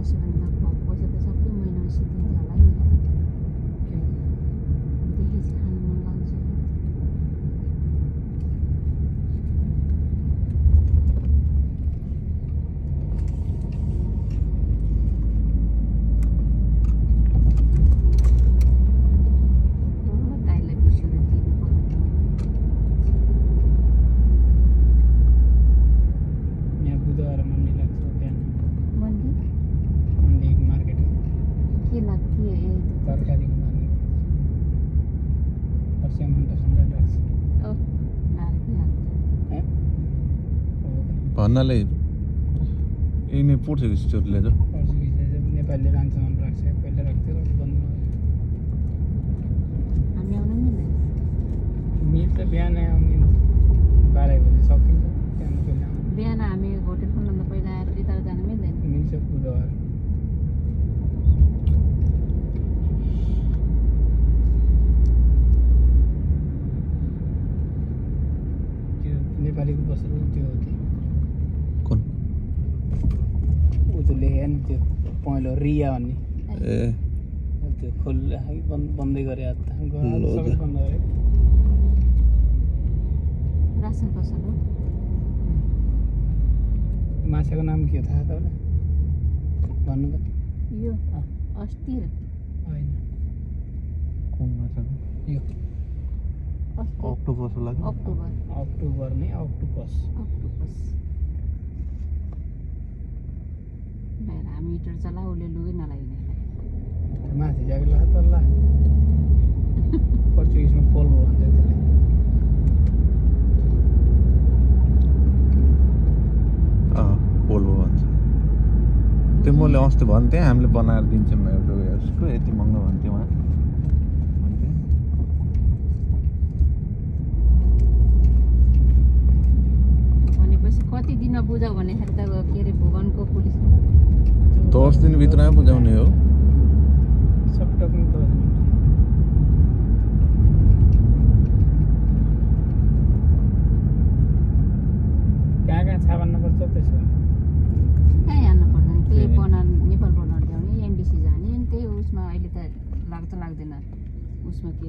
बस्यो भने त पैसा त सबै महिनामा सिद्धिन्छ होला नि देखि खानु मन लाग्छ भन्नाले यिनी पोर्चुगिजहरूले जो नेपालीले लान्छ मन राख्छ पहिला राख्थ्यो बन्द हामी आउन मिल्दैन मिल्छ बिहानै आउने 12 बजे सकिन्छ त्यहाँ पहिला बिहान हामी होटल खोल्नुभन्दा पहिला आएर यता जान मिल्दैन मिल्छ बुधबार त्यो नेपालीको बसेर त्यो हो कुन उजुले हेर्नु त्यो पहिलो रिया भन्ने ए त्यो खोल्ला बन्दै गरे सबै बन्द गरे रासन पसल हो माछाको नाम के हो थाहा तपाईँलाई भन्नु त यो अस्ति होइन कुन माछा यो अस्ति अक्टोपस लाग्यो अक्टोबर नै अक्टोपस बाहिर हामी हिटर चला उसले लुगै नलागिने माथि जाएको ला तल्ला पोर्चुगिजमा पोल्भो भन्छ त्यसलाई पोल्भो भन्छ त्यो मैले अस्ति भन्थेँ हामीले बनाएर दिन्छौँ एउटा यसको यति महँगो भन्थ्यो उहाँ भनेपछि कति दिन बुझाउ भन्दाखेरि त के अरे भुवनको पुलिस 10 दिनभित्रमै बुझाउने हो सपटकमा 10 मिनट कहाँ छाबन्नुपर्छ त्यसो कहीँ हान्नु पर्दैन त्यही नेपाल बनाउनु ल्याउने एनडिसी जाने अनि त्यही उसमा अहिले त लाग्दैन उसमा के